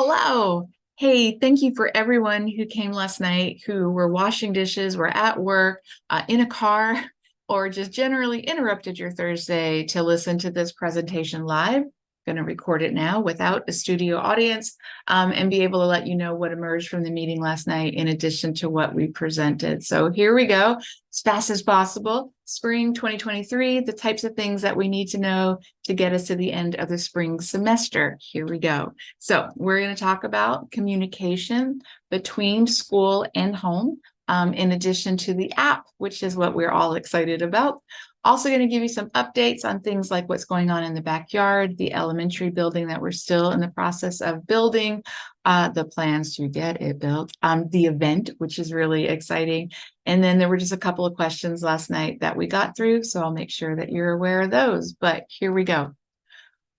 Hello. Hey, thank you for everyone who came last night, who were washing dishes, were at work, in a car, or just generally interrupted your Thursday to listen to this presentation live. Going to record it now without a studio audience, and be able to let you know what emerged from the meeting last night in addition to what we presented. So here we go, as fast as possible. Spring 2023, the types of things that we need to know to get us to the end of the spring semester. Here we go. So we're going to talk about communication between school and home, in addition to the app, which is what we're all excited about. Also going to give you some updates on things like what's going on in the backyard, the elementary building that we're still in the process of building, the plans to get it built, the event, which is really exciting. And then there were just a couple of questions last night that we got through, so I'll make sure that you're aware of those. But here we go.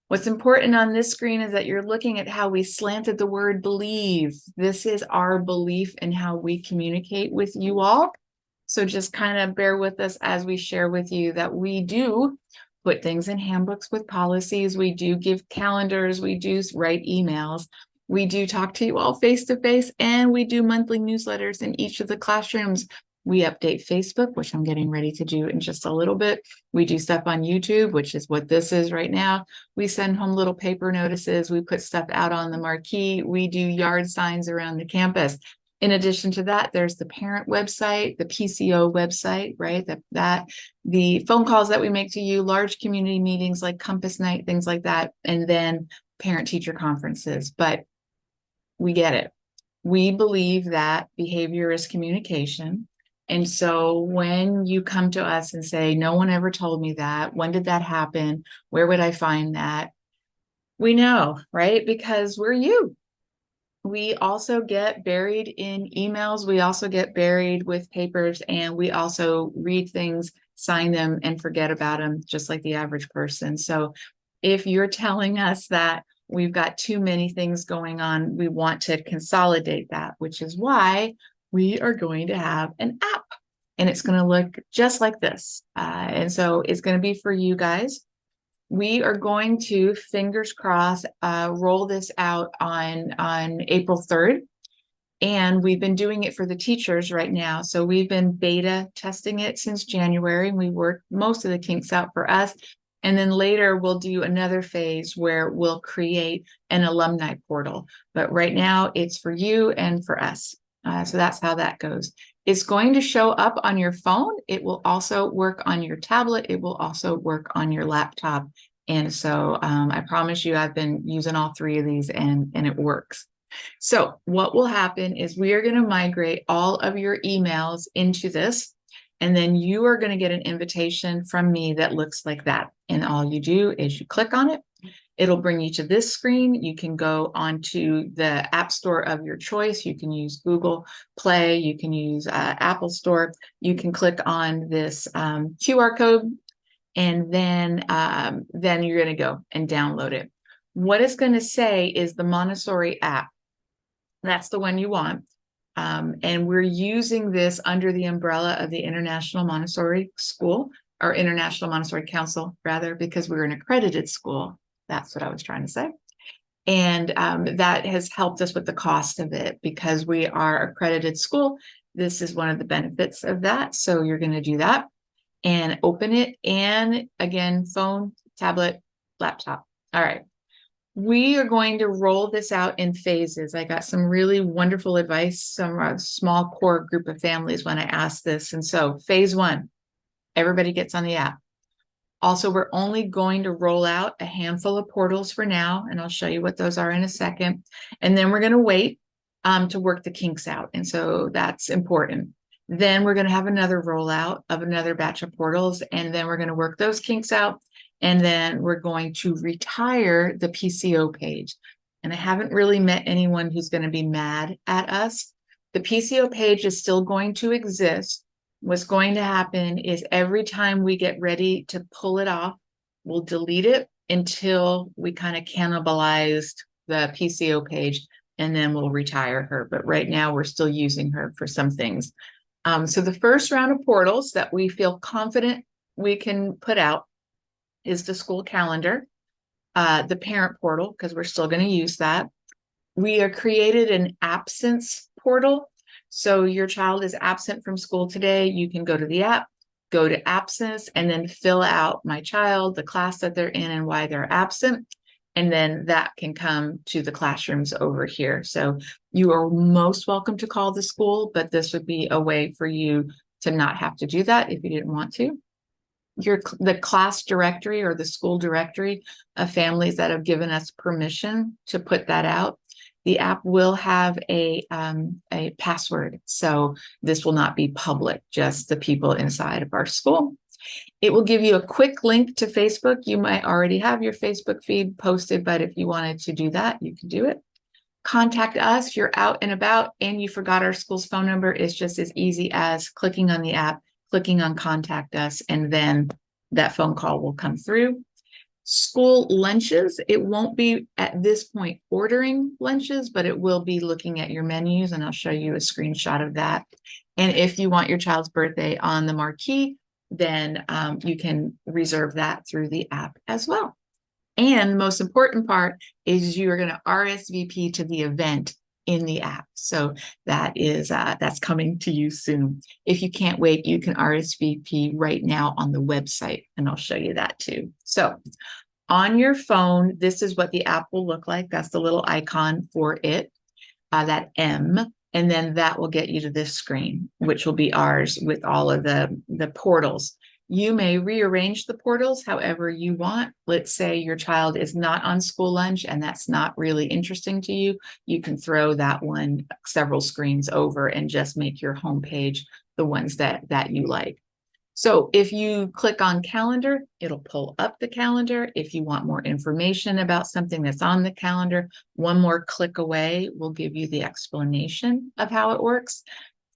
What's important on this screen is that you're looking at how we slanted the word believe. This is our belief in how we communicate with you all. So just kind of bear with us as we share with you that we do put things in handbooks with policies. We do give calendars. We do write emails. We do talk to you all face to face, and we do monthly newsletters in each of the classrooms. We update Facebook, which I'm getting ready to do in just a little bit. We do stuff on YouTube, which is what this is right now. We send home little paper notices. We put stuff out on the marquee. We do yard signs around the campus. In addition to that, there's the parent website, the PCO website, right? The phone calls that we make to you, large community meetings like Compass Night, things like that, and then parent-teacher conferences. But we get it. We believe that behavior is communication. And so when you come to us and say, no one ever told me that, when did that happen? Where would I find that? We know, right? Because we're you. We also get buried in emails. We also get buried with papers, and we also read things, sign them, and forget about them, just like the average person. So if you're telling us that we've got too many things going on, we want to consolidate that, which is why we are going to have an app, and it's going to look just like this. And so it's going to be for you guys. We are going to, fingers crossed, roll this out on April 3rd. And we've been doing it for the teachers right now. So we've been beta testing it since January. We worked most of the kinks out for us. And then later we'll do another phase where we'll create an alumni portal. But right now it's for you and for us. So that's how that goes. It's going to show up on your phone. It will also work on your tablet. It will also work on your laptop. And so I promise you, I've been using all three of these, and it works. So what will happen is we are going to migrate all of your emails into this, and then you are going to get an invitation from me that looks like that. And all you do is you click on it. It'll bring you to this screen. You can go onto the app store of your choice. You can use Google Play. You can use Apple Store. You can click on this QR code, and then you're going to go and download it. What it's going to say is the Montessori app. That's the one you want. And we're using this under the umbrella of the International Montessori School, or International Montessori Council, rather, because we're an accredited school. That's what I was trying to say. And that has helped us with the cost of it because we are accredited school. This is one of the benefits of that. So you're going to do that and open it. And again, phone, tablet, laptop. All right. We are going to roll this out in phases. I got some really wonderful advice from a small core group of families when I asked this. And so phase one, everybody gets on the app. Also, we're only going to roll out a handful of portals for now, and I'll show you what those are in a second. And then we're going to wait to work the kinks out. And so that's important. Then we're going to have another rollout of another batch of portals, and then we're going to work those kinks out. And then we're going to retire the PCO page. And I haven't really met anyone who's going to be mad at us. The PCO page is still going to exist. What's going to happen is every time we get ready to pull it off, we'll delete it until we kind of cannibalized the PCO page, and then we'll retire her. But right now we're still using her for some things. So the first round of portals that we feel confident we can put out is the school calendar, the parent portal, because we're still going to use that. We are created an absence portal. So your child is absent from school today. You can go to the app, go to absence, and then fill out my child, the class that they're in, and why they're absent. And then that can come to the classrooms over here. So you are most welcome to call the school, but this would be a way for you to not have to do that if you didn't want to. The class directory or the school directory of families that have given us permission to put that out. The app will have a password, so this will not be public, just the people inside of our school. It will give you a quick link to Facebook. You might already have your Facebook feed posted, but if you wanted to do that, you can do it. Contact us if you're out and about and you forgot our school's phone number. It's just as easy as clicking on the app, clicking on contact us, and then that phone call will come through. School lunches, it won't be at this point ordering lunches, but it will be looking at your menus, and I'll show you a screenshot of that. And if you want your child's birthday on the marquee, then you can reserve that through the app as well. And the most important part is you are going to RSVP to the event in the app. So that is that's coming to you soon. If you can't wait, you can RSVP right now on the website, and I'll show you that too. So on your phone, this is what the app will look like. That's the little icon for it, that M. And then that will get you to this screen, which will be ours with all of the portals. You may rearrange the portals however you want. Let's say your child is not on school lunch and that's not really interesting to you. You can throw that one several screens over and just make your homepage the ones that you like. So if you click on calendar, it'll pull up the calendar. If you want more information about something that's on the calendar, one more click away will give you the explanation of how it works.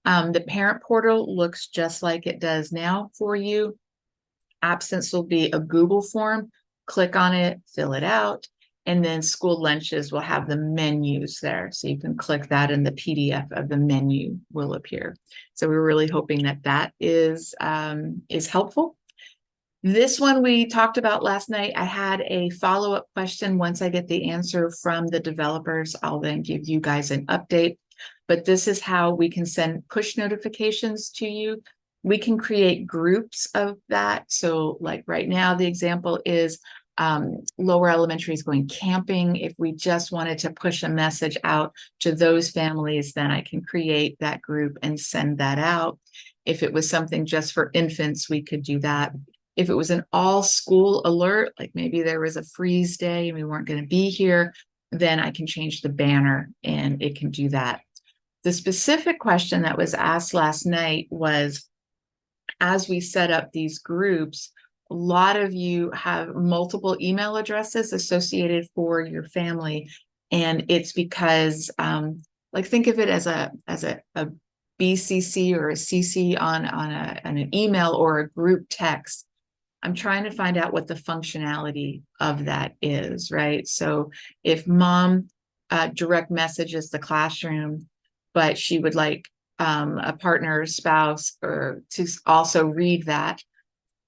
The parent portal looks just like it does now for you. Absence will be a Google form. Click on it, fill it out, and then school lunches will have the menus there. So you can click that and the PDF of the menu will appear. So we're really hoping that that is helpful. This one we talked about last night. I had a follow-up question. Once I get the answer from the developers, I'll then give you guys an update. But this is how we can send push notifications to you. We can create groups of that. So like right now, the example is lower elementary is going camping. If we just wanted to push a message out to those families, then I can create that group and send that out. If it was something just for infants, we could do that. If it was an all school alert, like maybe there was a freeze day and we weren't going to be here, then I can change the banner and it can do that. The specific question that was asked last night was, as we set up these groups, a lot of you have multiple email addresses associated for your family. And it's because, like, think of it as a BCC or a CC on an email or a group text. I'm trying to find out what the functionality of that is, right? So if mom direct messages the classroom, but she would like a partner or spouse or to also read that.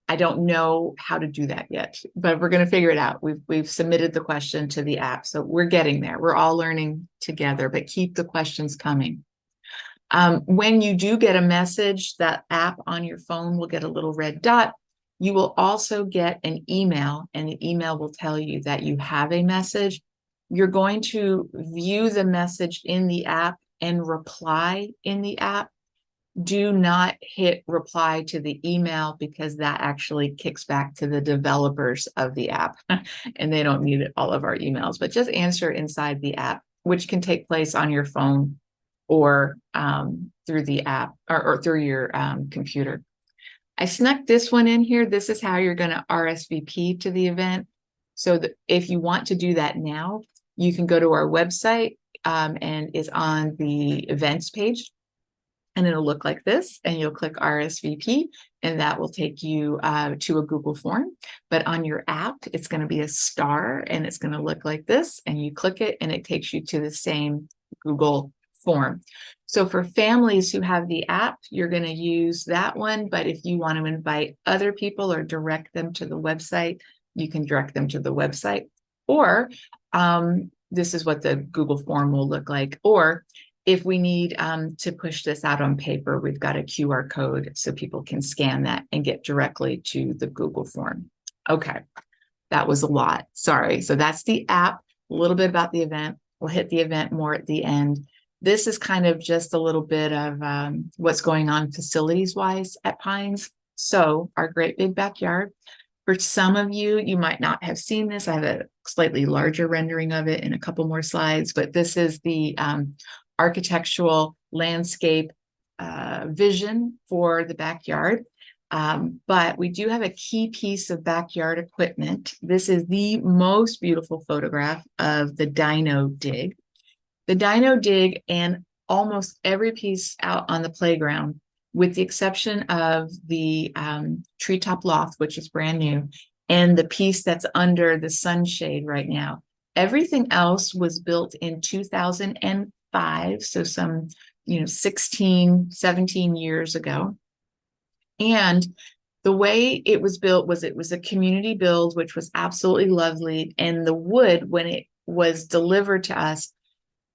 I don't know how to do that yet, but we're going to figure it out. We've submitted the question to the app, so we're getting there. We're all learning together, but keep the questions coming. When you do get a message, that app on your phone will get a little red dot. You will also get an email, and the email will tell you that you have a message. You're going to view the message in the app and reply in the app. Do not hit reply to the email because that actually kicks back to the developers of the app and they don't need all of our emails, but just answer inside the app, which can take place on your phone or through the app or through your computer. I snuck this one in here. This is how you're going to RSVP to the event. So that if you want to do that now, you can go to our website and is on the events page. And it'll look like this, and you'll click RSVP, and that will take you to a Google form. But on your app, it's going to be a star, and it's going to look like this, and you click it, and it takes you to the same Google form. So for families who have the app, you're going to use that one. But if you want to invite other people or direct them to the website, you can direct them to the website. Or this is what the Google form will look like. Or if we need to push this out on paper, we've got a QR code so people can scan that and get directly to the Google form. Okay, that was a lot. Sorry. So that's the app, a little bit about the event. We'll hit the event more at the end. This is kind of just a little bit of what's going on facilities-wise at Pines. So our great big backyard. For some of you, you might not have seen this. I have a slightly larger rendering of it in a couple more slides, but this is the architectural landscape vision for the backyard. But we do have a key piece of backyard equipment. This is the most beautiful photograph of the Dino Dig. The Dino Dig and almost every piece out on the playground, with the exception of the treetop loft, which is brand new, and the piece that's under the sunshade right now. Everything else was built in 2005, so some 16, 17 years ago. And the way it was built was it was a community build, which was absolutely lovely. And the wood, when it was delivered to us,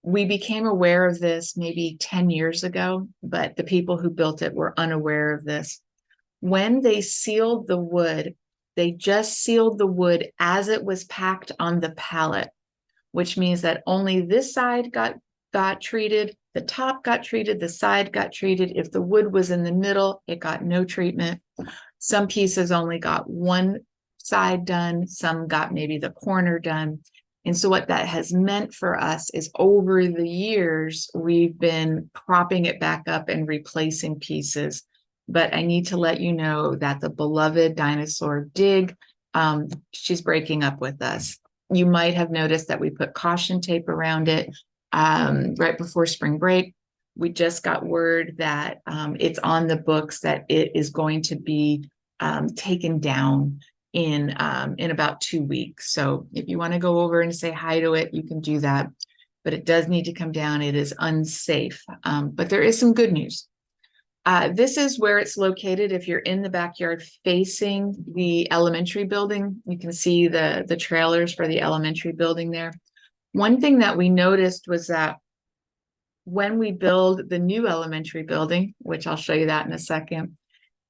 we became aware of this maybe 10 years ago, but the people who built it were unaware of this. When they sealed the wood, they just sealed the wood as it was packed on the pallet, which means that only this side got treated, the top got treated, the side got treated. If the wood was in the middle, it got no treatment. Some pieces only got one side done, some got maybe the corner done. And so what that has meant for us is over the years, we've been propping it back up and replacing pieces. But I need to let you know that the beloved dinosaur Dig, she's breaking up with us. You might have noticed that we put caution tape around it right before spring break. We just got word that it's on the books that it is going to be taken down in about 2 weeks. So if you want to go over and say hi to it, you can do that. But it does need to come down. It is unsafe. But there is some good news. This is where it's located. If you're in the backyard facing the elementary building, you can see the trailers for the elementary building there. One thing that we noticed was that when we build the new elementary building, which I'll show you that in a second,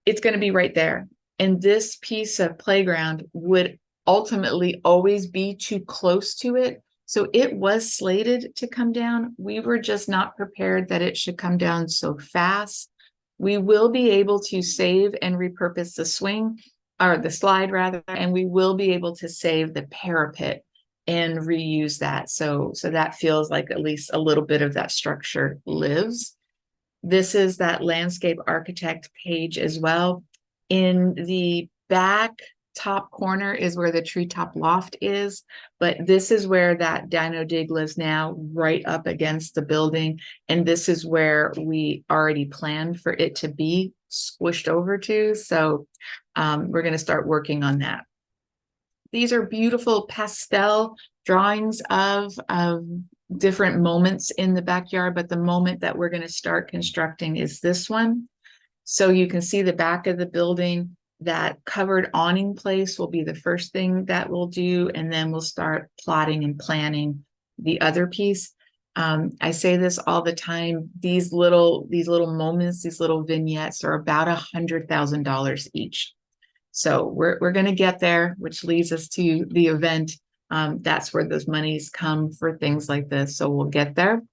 it's going to be right there. And this piece of playground would ultimately always be too close to it. So it was slated to come down. We were just not prepared that it should come down so fast. We will be able to save and repurpose the swing, or the slide rather, and we will be able to save the parapet and reuse that. So that feels like at least a little bit of that structure lives. This is that landscape architect page as well. In the back top corner is where the treetop loft is, but this is where that Dino Dig lives now, right up against the building. And this is where we already planned for it to be squished over to. So we're going to start working on that. These are beautiful pastel drawings of different moments in the backyard, but the moment that we're going to start constructing is this one. So you can see the back of the building. That covered awning place will be the first thing that we'll do, and then we'll start plotting and planning the other piece. I say this all the time. These little moments, these little vignettes are about $100,000 each. So we're going to get there, which leads us to the event. That's where those monies come for things like this. So we'll get there.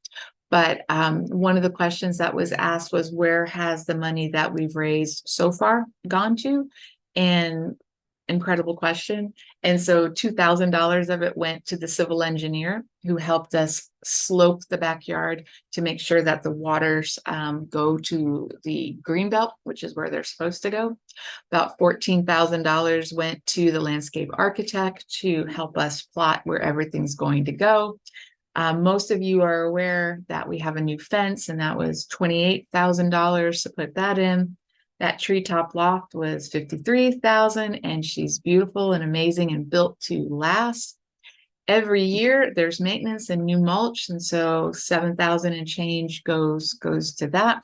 But one of the questions that was asked was, where has the money that we've raised so far gone to? And incredible question. And so $2,000 of it went to the civil engineer who helped us slope the backyard to make sure that the waters go to the green belt, which is where they're supposed to go. About $14,000 went to the landscape architect to help us plot where everything's going to go. Most of you are aware that we have a new fence, and that was $28,000 to put that in. That treetop loft was $53,000, and she's beautiful and amazing and built to last. Every year there's maintenance and new mulch, and so $7,000 and change goes to that.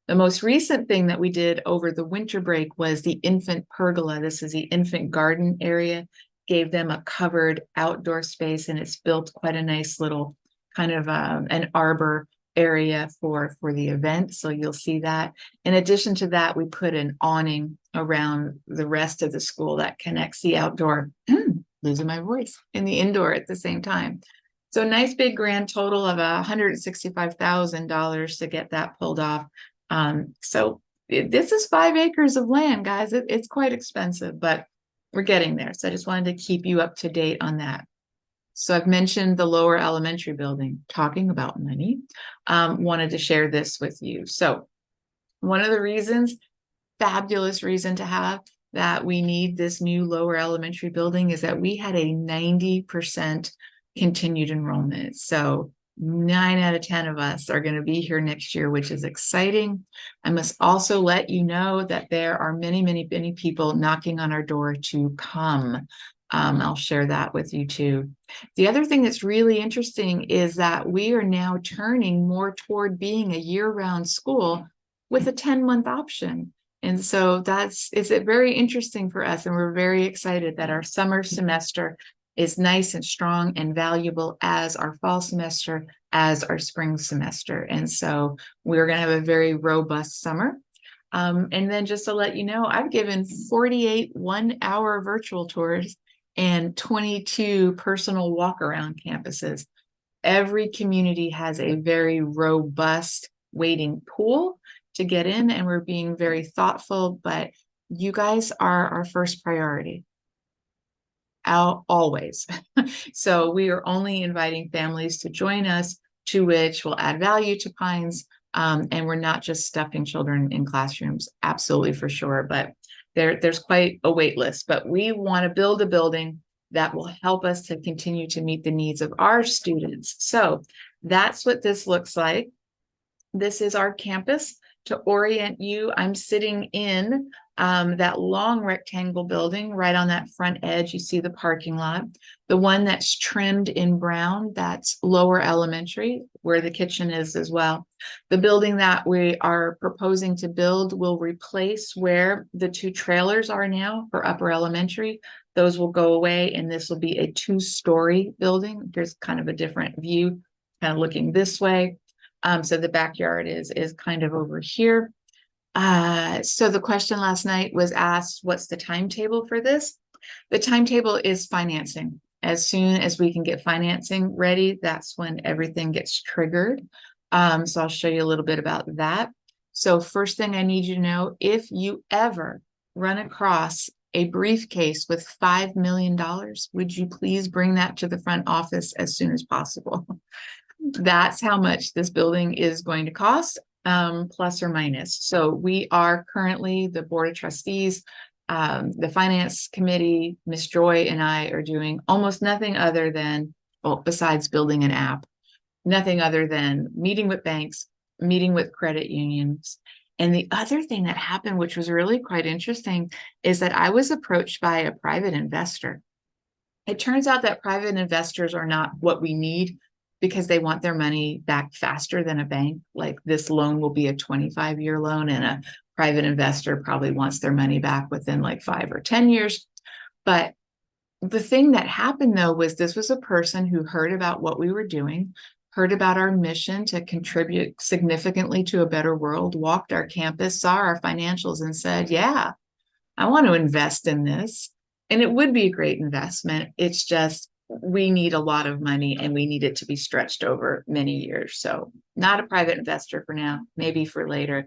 The most recent thing that we did over the winter break was the infant pergola. This is the infant garden area. gave them a covered outdoor space, and it's built quite a nice little kind of an arbor area for the event. So you'll see that. In addition to that, we put an awning around the rest of the school that connects the outdoor, losing my voice, and the indoor at the same time. So nice big grand total of $165,000 to get that pulled off. So this is 5 acres of land, guys. It's quite expensive, but we're getting there. So I just wanted to keep you up to date on that. So I've mentioned the lower elementary building. Talking about money, wanted to share this with you. So one of the reasons, fabulous reason to have, that we need this new lower elementary building is that we had a 90% continued enrollment. So 9 out of 10 of us are going to be here next year, which is exciting. I must also let you know that there are many, many, many people knocking on our door to come. I'll share that with you too. The other thing that's really interesting is that we are now turning more toward being a year-round school with a 10-month option. And so it's very interesting for us, and we're very excited that our summer semester is nice and strong and valuable as our fall semester, as our spring semester. And so we're going to have a very robust summer. And then just to let you know, I've given 48 one-hour virtual tours and 22 personal walk-around campuses. Every community has a very robust waiting pool to get in, and we're being very thoughtful, but you guys are our first priority. Always. So we are only inviting families to join us, to which will add value to Pines. And we're not just stuffing children in classrooms, absolutely for sure, but there's quite a wait list. But we want to build a building that will help us to continue to meet the needs of our students. So that's what this looks like. This is our campus. To orient you, I'm sitting in that long rectangle building right on that front edge. You see the parking lot. The one that's trimmed in brown, that's lower elementary, where the kitchen is as well. The building that we are proposing to build will replace where the 2 trailers are now for upper elementary. Those will go away, and this will be a 2-story building. There's kind of a different view, kind of looking this way. So the backyard is kind of over here. So the question last night was asked, what's the timetable for this? The timetable is financing. As soon as we can get financing ready, that's when everything gets triggered. So I'll show you a little bit about that. So first thing I need you to know, if you ever run across a briefcase with $5 million, would you please bring that to the front office as soon as possible? That's how much this building is going to cost, plus or minus. So we are currently, the Board of Trustees, the Finance Committee, Ms. Joy and I are doing almost nothing other than, well, besides building an app, nothing other than meeting with banks, meeting with credit unions. And the other thing that happened, which was really quite interesting, is that I was approached by a private investor. It turns out that private investors are not what we need, because they want their money back faster than a bank. Like, this loan will be a 25-year loan, and a private investor probably wants their money back within like 5 or 10 years. But the thing that happened though was this was a person who heard about what we were doing, heard about our mission to contribute significantly to a better world, walked our campus, saw our financials, and said, yeah, I want to invest in this. And it would be a great investment. It's just, we need a lot of money, and we need it to be stretched over many years. So not a private investor for now, maybe for later,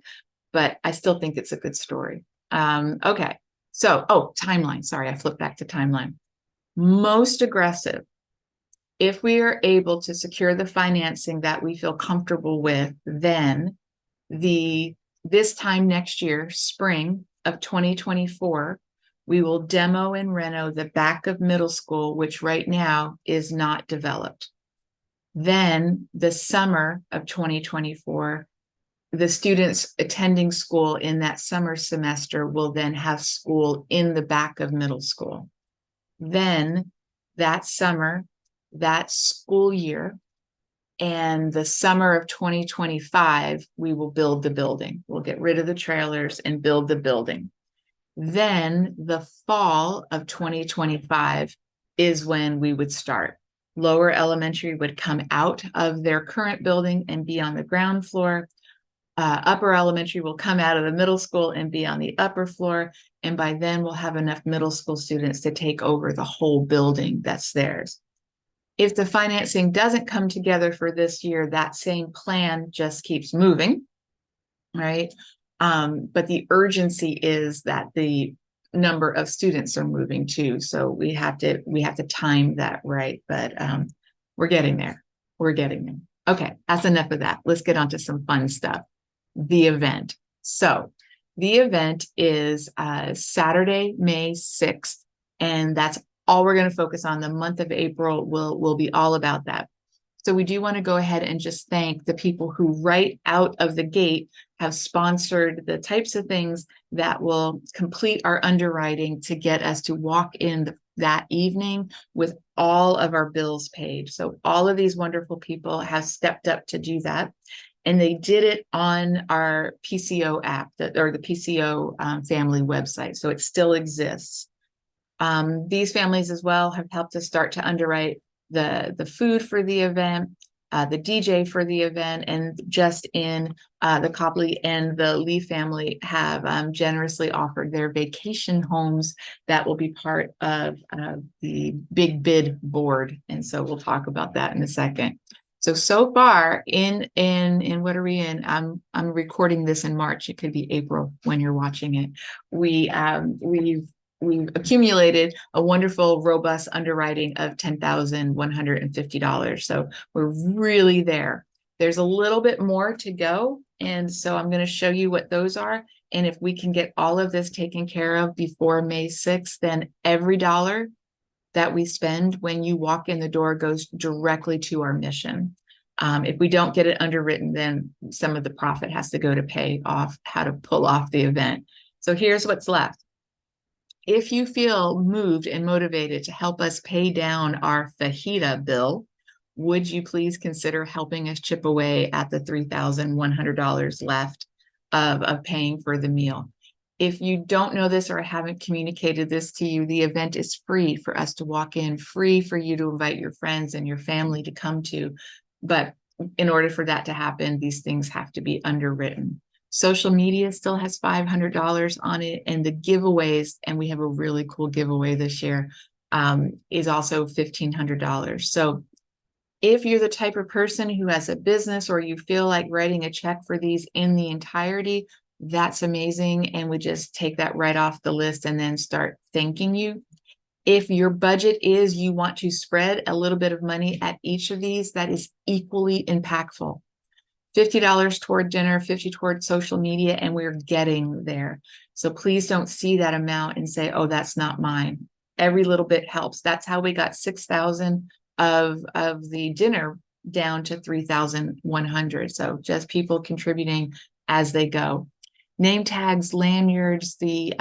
but I still think it's a good story. Okay. So, timeline. Sorry, I flipped back to timeline. Most aggressive. If we are able to secure the financing that we feel comfortable with, then this time next year, spring of 2024, we will demo and reno the back of middle school, which right now is not developed. Then the summer of 2024, the students attending school in that summer semester will then have school in the back of middle school. Then that summer, that school year, and the summer of 2025, we will build the building. We'll get rid of the trailers and build the building. Then the fall of 2025, is when we would start. Lower elementary would come out of their current building and be on the ground floor. Upper elementary will come out of the middle school and be on the upper floor. And by then we'll have enough middle school students to take over the whole building that's theirs. If the financing doesn't come together for this year, that same plan just keeps moving, right? But the urgency is that the number of students are moving too. So we have to time that right. But we're getting there. We're getting there. Okay, that's enough of that. Let's get on to some fun stuff. The event. So the event is Saturday, May 6th, and that's all we're going to focus on. The month of April will be all about that. So we do want to go ahead and just thank the people who right out of the gate have sponsored the types of things that will complete our underwriting to get us to walk in that evening with all of our bills paid. So all of these wonderful people have stepped up to do that. And they did it on our PCO app, or the PCO family website. So it still exists. These families as well have helped us start to underwrite the food for the event, the DJ for the event, and just in the Copley and the Lee family have generously offered their vacation homes that will be part of the big bid board. And so we'll talk about that in a second. So far in what are we in? I'm recording this in March. It could be April when you're watching it. We've accumulated a wonderful, robust underwriting of $10,150. So we're really there. There's a little bit more to go. And so I'm going to show you what those are. And if we can get all of this taken care of before May 6th, then every dollar that we spend when you walk in the door goes directly to our mission. If we don't get it underwritten, then some of the profit has to go to pay off how to pull off the event. So here's what's left. If you feel moved and motivated to help us pay down our fajita bill, would you please consider helping us chip away at the $3,100 left of paying for the meal? If you don't know this or I haven't communicated this to you, the event is free for us to walk in, free for you to invite your friends and your family to come to. But in order for that to happen, these things have to be underwritten. Social media still has $500 on it, and the giveaways, and we have a really cool giveaway this year, is also $1,500. So if you're the type of person who has a business or you feel like writing a check for these in the entirety, that's amazing. And we just take that right off the list and then start thanking you. If your budget is you want to spread a little bit of money at each of these, that is equally impactful. $50 toward dinner, $50 toward social media, and we're getting there. So please don't see that amount and say, oh, that's not mine. Every little bit helps. That's how we got 6,000 of the dinner down to 3,100. So just people contributing as they go. Name tags, lanyards, the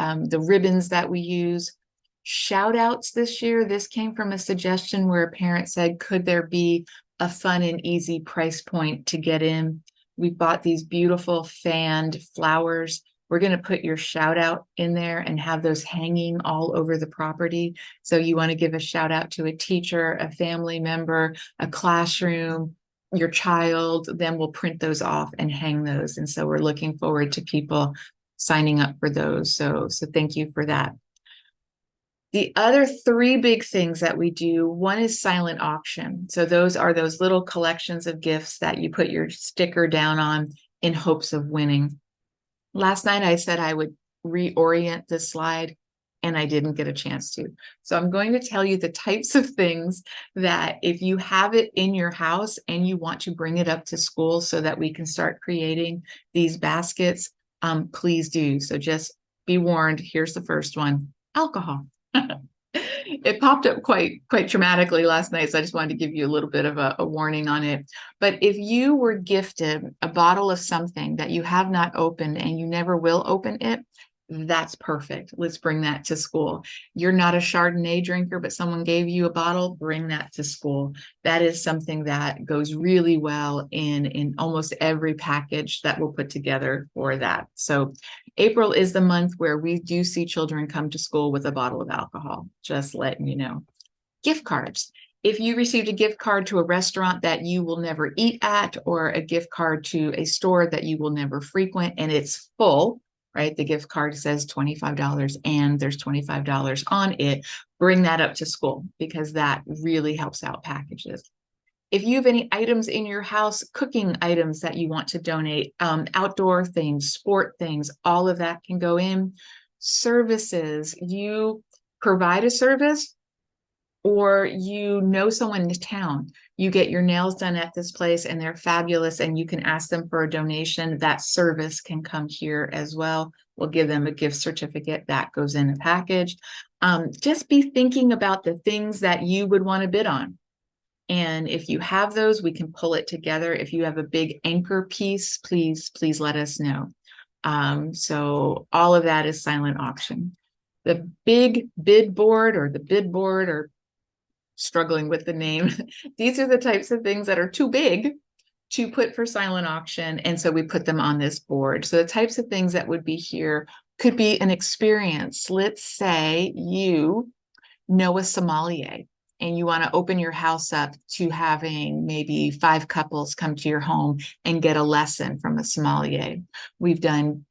ribbons that we use. Shout outs this year. This came from a suggestion where a parent said, could there be a fun and easy price point to get in? We bought these beautiful fanned flowers. We're going to put your shout out in there and have those hanging all over the property. So you want to give a shout out to a teacher, a family member, a classroom, your child, then we'll print those off and hang those. And so we're looking forward to people signing up for those. So thank you for that. The other three big things that we do, one is silent auction. So those are those little collections of gifts that you put your sticker down on in hopes of winning. Last night I said I would reorient this slide and I didn't get a chance to. So I'm going to tell you the types of things that if you have it in your house and you want to bring it up to school so that we can start creating these baskets, please do. So just be warned, here's the first one, alcohol. It popped up quite dramatically last night, so I just wanted to give you a little bit of a warning on it. But if you were gifted a bottle of something that you have not opened and you never will open it, that's perfect. Let's bring that to school. You're not a Chardonnay drinker, but someone gave you a bottle, bring that to school. That is something that goes really well in almost every package that we'll put together for that. So April is the month where we do see children come to school with a bottle of alcohol, just letting you know. Gift cards. If you received a gift card to a restaurant that you will never eat at, or a gift card to a store that you will never frequent, and it's full, right? The gift card says $25 and there's $25 on it, bring that up to school because that really helps out packages. If you have any items in your house, cooking items that you want to donate, outdoor things, sport things, all of that can go in. Services, you provide a service, or you know someone in town, you get your nails done at this place and they're fabulous and you can ask them for a donation. That service can come here as well. We'll give them a gift certificate that goes in a package. Just be thinking about the things that you would want to bid on. And if you have those, we can pull it together. If you have a big anchor piece, please let us know. So all of that is silent auction. The big bid board, or the bid board, or struggling with the name. These are the types of things that are too big to put for silent auction. And so we put them on this board. So the types of things that would be here could be an experience. Let's say you know a sommelier and you want to open your house up to having maybe 5 couples come to your home and get a lesson from a sommelier. We've done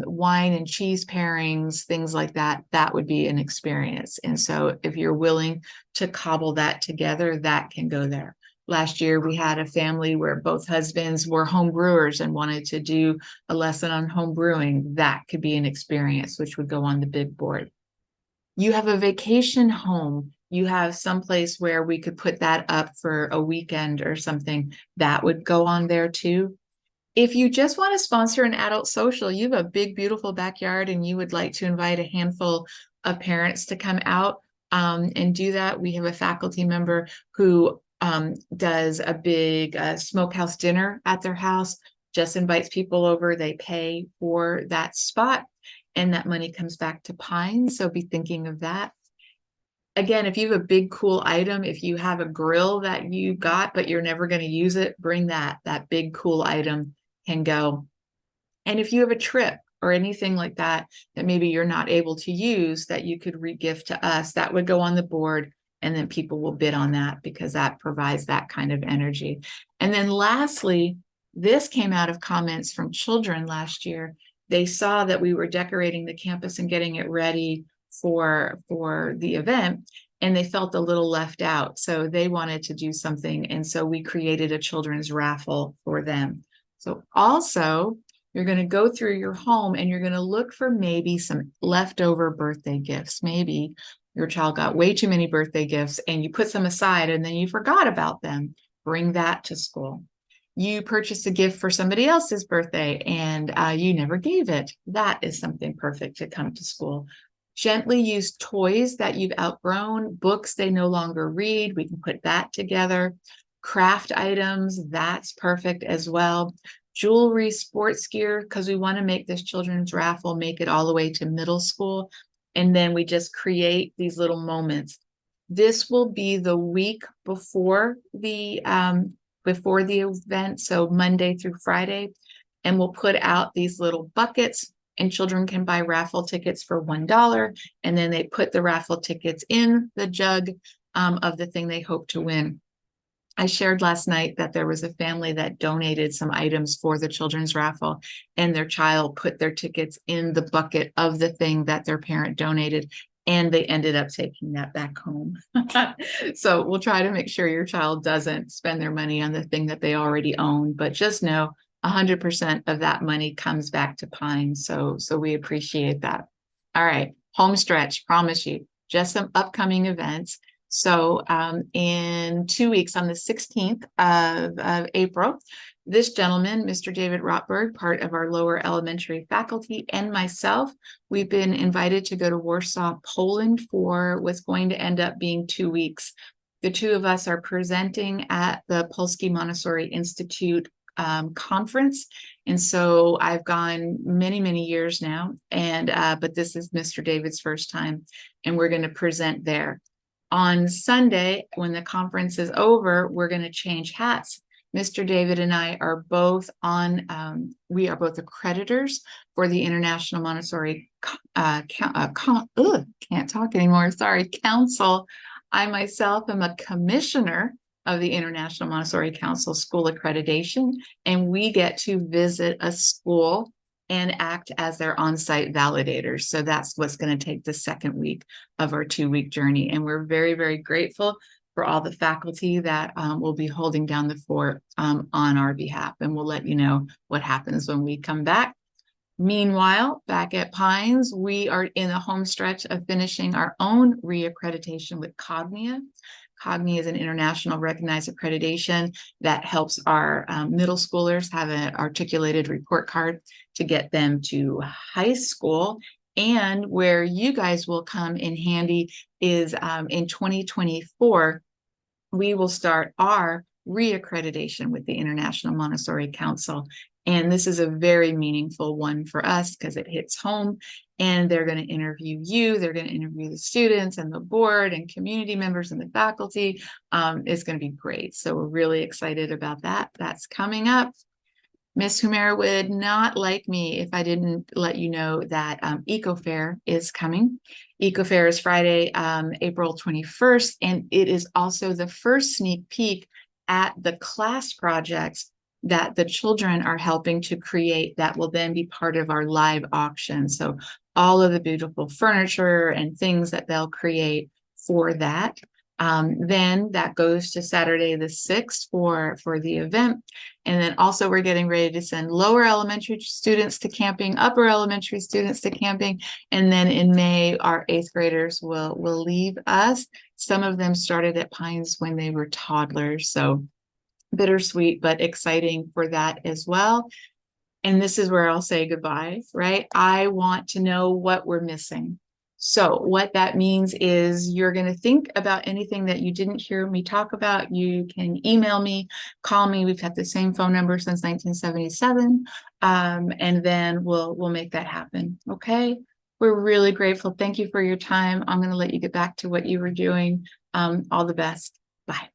wine and cheese pairings, things like that. That would be an experience. And so if you're willing to cobble that together, that can go there. Last year, we had a family where both husbands were home brewers and wanted to do a lesson on home brewing. That could be an experience, which would go on the big board. You have a vacation home. You have someplace where we could put that up for a weekend or something. That would go on there too. If you just want to sponsor an adult social, you have a big, beautiful backyard and you would like to invite a handful of parents to come out and do that. We have a faculty member who does a big smokehouse dinner at their house, just invites people over. They pay for that spot and that money comes back to Pine. So be thinking of that. Again, if you have a big, cool item, if you have a grill that you got, but you're never going to use it, bring that. That big, cool item can go. And if you have a trip or anything like that, that maybe you're not able to use that you could regift to us, that would go on the board. And then people will bid on that because that provides that kind of energy. And then lastly, this came out of comments from children last year. They saw that we were decorating the campus and getting it ready for the event, and they felt a little left out. So they wanted to do something. And so we created a children's raffle for them. So also, you're going to go through your home and you're going to look for maybe some leftover birthday gifts. Maybe your child got way too many birthday gifts and you put some aside and then you forgot about them. Bring that to school. You purchased a gift for somebody else's birthday and you never gave it. That is something perfect to come to school. Gently used toys that you've outgrown, books they no longer read. We can put that together. Craft items, that's perfect as well. Jewelry, sports gear, because we want to make this children's raffle, make it all the way to middle school. And then we just create these little moments. This will be the week before the event, so Monday through Friday. And we'll put out these little buckets and children can buy raffle tickets for $1. And then they put the raffle tickets in the jug of the thing they hope to win. I shared last night that there was a family that donated some items for the children's raffle, and their child put their tickets in the bucket of the thing that their parent donated, and they ended up taking that back home. So we'll try to make sure your child doesn't spend their money on the thing that they already own, but just know 100% of that money comes back to Pine. So we appreciate that. All right, home stretch, promise you, just some upcoming events. So in 2 weeks, on the 16th of April, this gentleman, Mr. David Rotberg, part of our lower elementary faculty, and myself, we've been invited to go to Warsaw, Poland for what's going to end up being 2 weeks. The two of us are presenting at the Polski Montessori Institute conference. And so I've gone many, many years now, and but this is Mr. David's first time, and we're going to present there. On Sunday, when the conference is over, we're going to change hats. Mr. David and I are both we are both accreditors for the International Montessori can't talk anymore. Sorry, Council. I myself am a commissioner of the International Montessori Council School Accreditation, and we get to visit a school and act as their on-site validators. So that's what's going to take the second week of our 2-week journey. And we're very, very grateful for all the faculty that will be holding down the fort on our behalf. And we'll let you know what happens when we come back. Meanwhile, back at Pines, we are in the home stretch of finishing our own reaccreditation with Cognia. Cognia is an international recognized accreditation that helps our middle schoolers have an articulated report card to get them to high school. And where you guys will come in handy is in 2024, we will start our reaccreditation with the International Montessori Council. And this is a very meaningful one for us because it hits home, and they're going to interview you. They're going to interview the students and the board and community members and the faculty. It's going to be great. So we're really excited about that. That's coming up. Miss Humera would not like me if I didn't let you know that Eco Fair is coming. Eco Fair is Friday, April 21st, and it is also the first sneak peek at the class projects that the children are helping to create that will then be part of our live auction. So all of the beautiful furniture and things that they'll create for that. Then that goes to Saturday the 6th for the event. And then also we're getting ready to send lower elementary students to camping, upper elementary students to camping. And then in May, our 8th graders will leave us. Some of them started at Pines when they were toddlers. So bittersweet, but exciting for that as well. And this is where I'll say goodbye, right? I want to know what we're missing. So what that means is you're going to think about anything that you didn't hear me talk about. You can email me, call me. We've had the same phone number since 1977. And then we'll make that happen. Okay. We're really grateful. Thank you for your time. I'm going to let you get back to what you were doing. All the best. Bye.